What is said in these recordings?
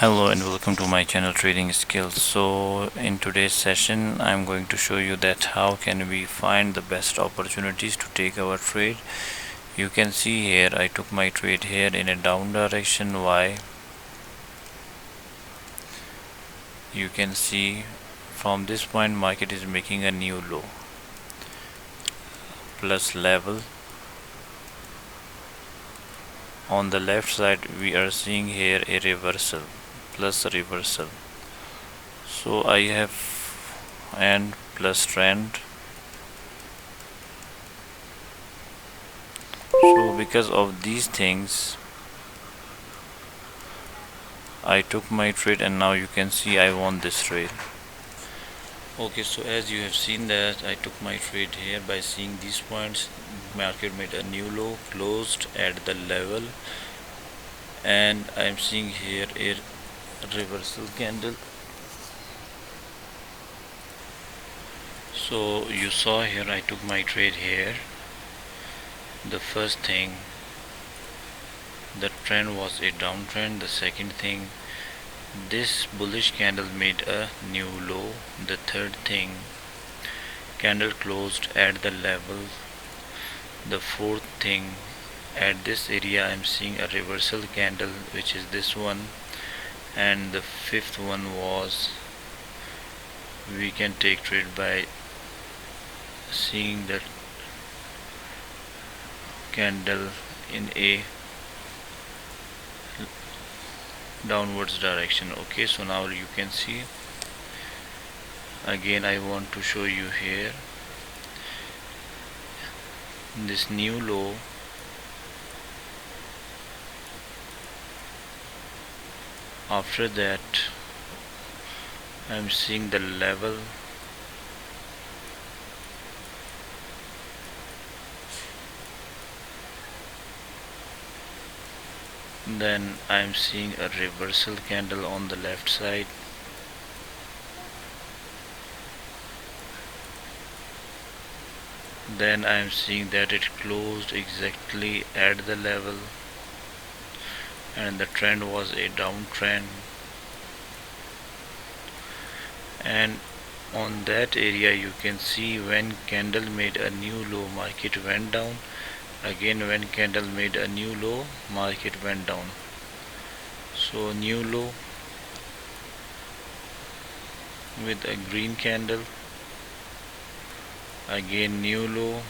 Hello and welcome to my channel Trading Skills. So in today's session I'm going to show you that how can we find the best opportunities to take our trade. You can see here I took my trade here in a down direction. Why? You can see from this point market is making a new low plus level. On the left side we are seeing here a reversal plus a reversal. So I have and plus trend. So because of these things I took my trade, and now you can see I won this trade. Okay, so as you have seen that I took my trade here by seeing these points. Market made a new low, closed at the level, and I am seeing here a reversal candle. So you saw here I took my trade here. The first thing, the trend was a downtrend. The second thing, this bullish candle made a new low. The third thing, candle closed at the level. The fourth thing, at this area I am seeing a reversal candle, which is this one. And the fifth one was we can take trade by seeing that candle in a downwards direction. Okay, so now you can see again I want to show you here this new low. After that I'm seeing the level, then I'm seeing a reversal candle on the left side, then I'm seeing that it closed exactly at the level and the trend was a downtrend, and on that area you can see when candle made a new low market went down. Again when candle made a new low market went down. So new low with a green candle, again new low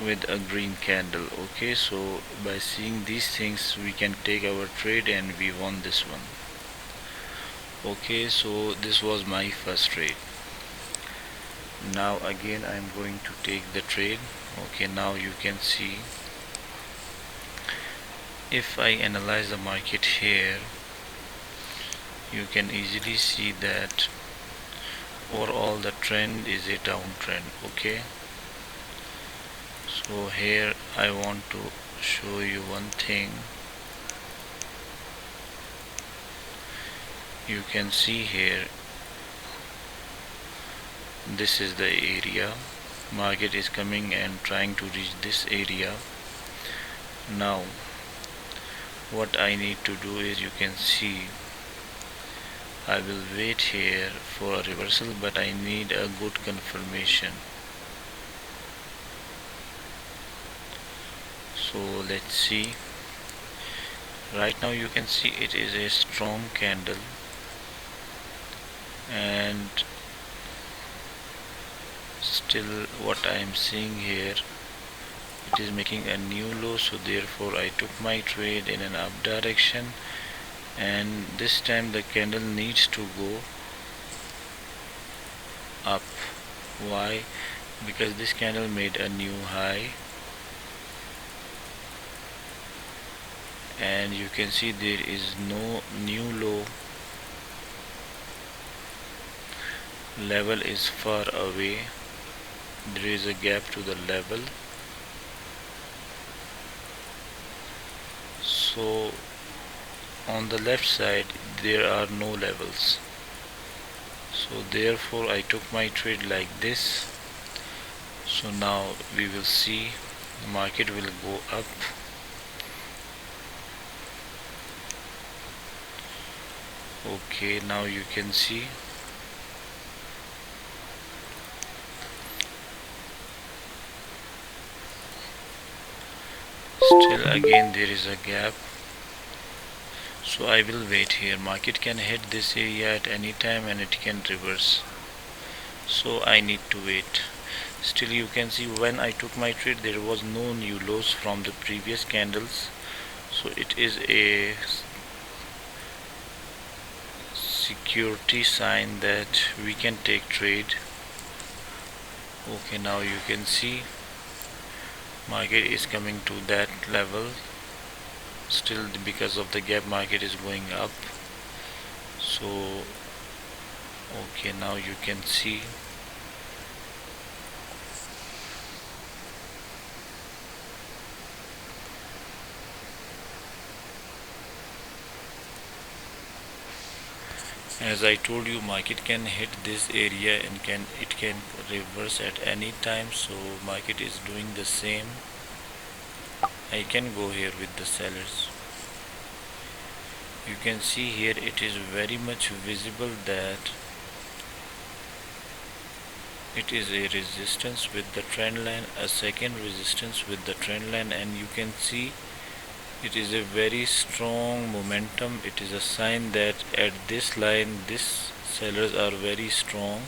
with a green candle. Okay, so by seeing these things we can take our trade and we won this one. Okay, so this was my first trade. Now again I am going to take the trade. Okay, now you can see if I analyze the market here, you can easily see that overall the trend is a downtrend. Okay, so here I want to show you one thing. You can see here this is the area. Market is coming and trying to reach this area. Now what I need to do is, you can see I will wait here for a reversal, but I need a good confirmation. So let's see. Right now you can see it is a strong candle, and still what I am seeing here, it is making a new low, so therefore I took my trade in an up direction, and this time the candle needs to go up. Why? Because this candle made a new high, and you can see there is no new low. Level is far away, there is a gap to the level. So on the left side there are no levels, so therefore I took my trade like this. So now we will see the market will go up, Okay, now you can see still again there is a gap, so I will wait here. Market can hit this area at any time and it can reverse, so I need to wait. Still you can see when I took my trade there was no new lows from the previous candles, so it is a security sign that we can take trade. Okay, now you can see market is coming to that level. Still because of the gap market is going up, so okay, now you can see as I told you, market can hit this area and it can reverse at any time, so market is doing the same. I can go here with the sellers. You can see here it is very much visible that it is a resistance with the trend line, a second resistance with the trend line, and you can see it is a very strong momentum. It is a sign that at this line these sellers are very strong.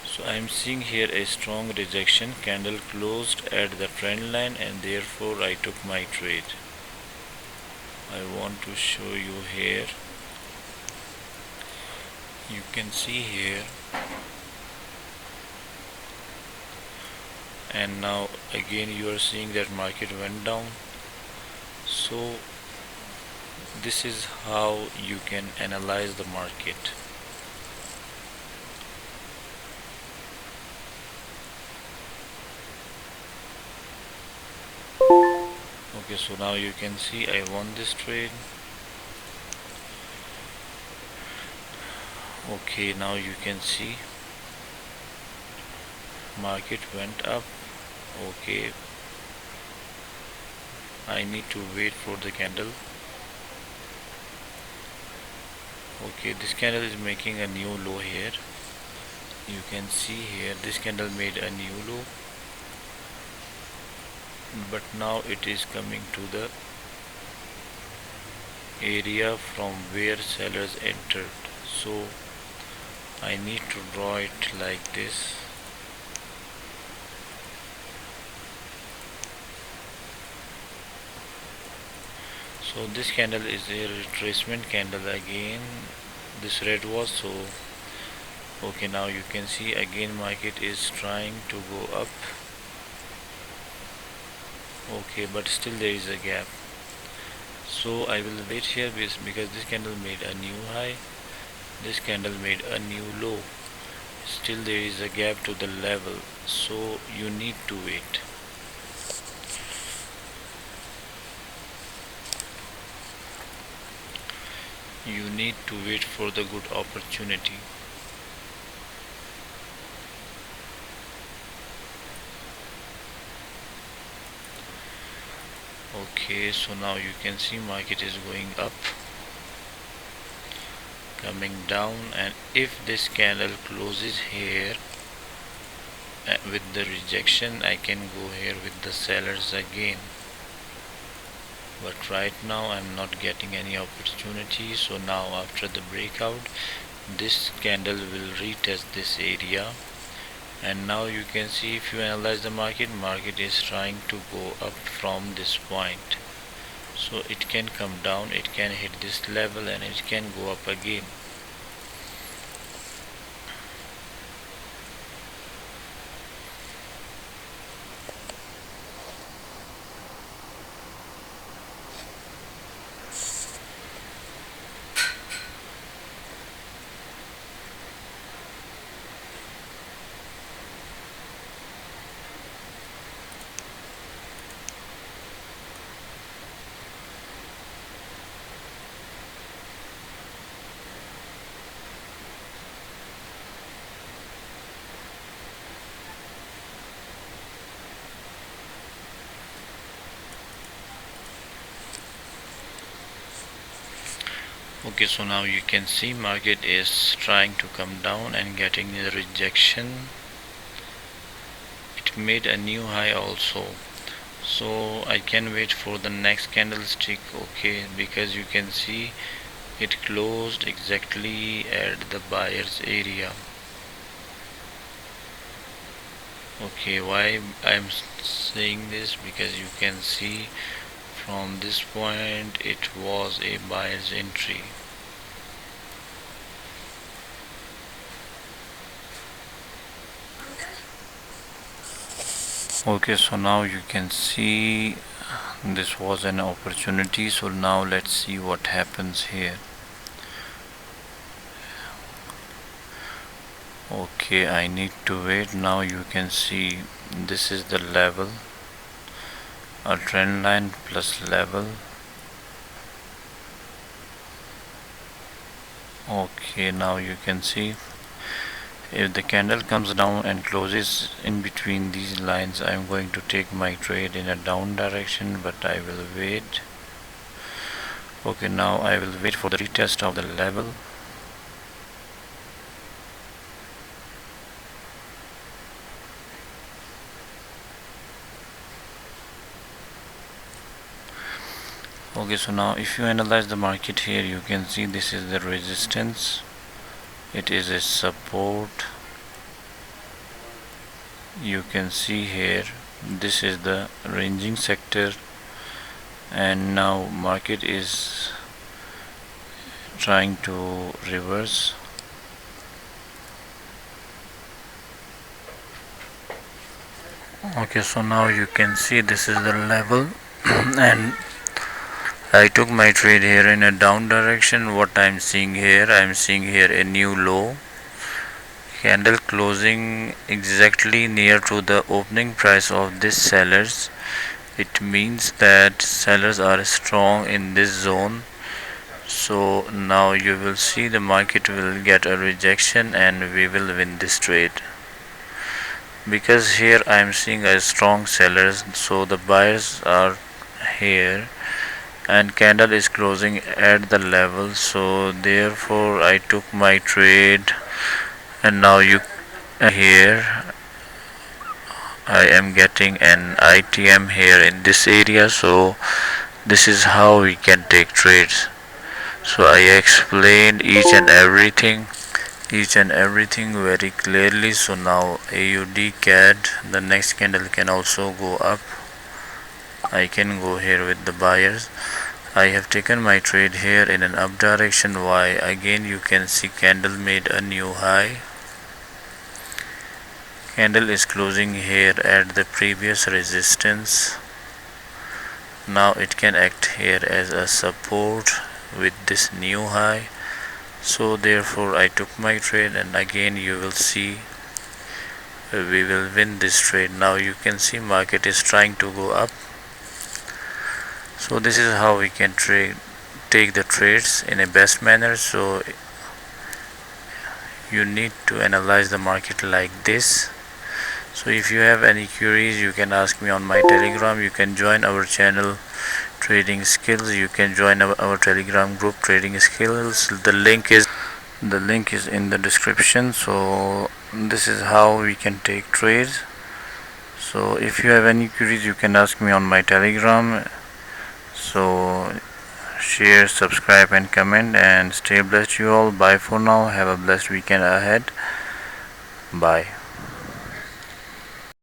So I am seeing here a strong rejection. Candle closed at the trend line and therefore I took my trade. I want to show you here. You can see here, and now again you are seeing that market went down. So this is how you can analyze the market. Okay, so now you can see I won this trade. Okay, now you can see market went up. Okay, I need to wait for the candle. Okay, this candle is making a new low here. You can see here this candle made a new low, but now it is coming to the area from where sellers entered, so I need to draw it like this. So this candle is a retracement candle again. This red was, so okay, now you can see again market is trying to go up. Okay, but still there is a gap, so I will wait here because this candle made a new high, this candle made a new low. Still there is a gap to the level, so you need to wait. You need to wait for the good opportunity. Okay, so now you can see market is going up, coming down, and if this candle closes here with the rejection, I can go here with the sellers again. But right now I'm not getting any opportunity, so now after the breakout this candle will retest this area, and now you can see if you analyze the market is trying to go up from this point, so it can come down, it can hit this level, and it can go up again. Okay, so now you can see market is trying to come down and getting the rejection. It made a new high also, so I can wait for the next candlestick. Okay, because you can see it closed exactly at the buyer's area. Okay, why I'm saying this, because you can see from this point it was a buyer's entry. Okay, so now you can see this was an opportunity. So now let's see what happens here. Okay, I need to wait. Now you can see this is the level, a trend line plus level. Okay, now you can see if the candle comes down and closes in between these lines, I am going to take my trade in a down direction, but I will wait. Okay, now I will wait for the retest of the level. Okay, so now if you analyze the market here, you can see this is the resistance, it is a support. You can see here this is the ranging sector, and now market is trying to reverse. Okay, so now you can see this is the level and I took my trade here in a down direction. What I'm seeing here, I'm seeing here a new low candle closing exactly near to the opening price of this sellers. It means that sellers are strong in this zone. So now you will see the market will get a rejection and we will win this trade, because here I am seeing a strong sellers, so the buyers are here and candle is closing at the level, so therefore I took my trade. And now you here I am getting an ITM here in this area. So this is how we can take trades. So I explained each and everything very clearly. So now AUD CAD, the next candle can also go up. I can go here with the buyers. I have taken my trade here in an up direction. Why? Again you can see candle made a new high. Candle is closing here at the previous resistance. Now it can act here as a support with this new high. So therefore I took my trade, and again you will see we will win this trade. Now you can see market is trying to go up. So this is how we can take the trades in a best manner. So you need to analyze the market like this. So if you have any queries, you can ask me on my Telegram. You can join our channel Trading Skills. You can join our Telegram group Trading Skills. The link is in the description. So this is how we can take trades. So if you have any queries, you can ask me on my Telegram. So share, subscribe and comment, and stay blessed you all. Bye for now. Have a blessed weekend ahead. Bye.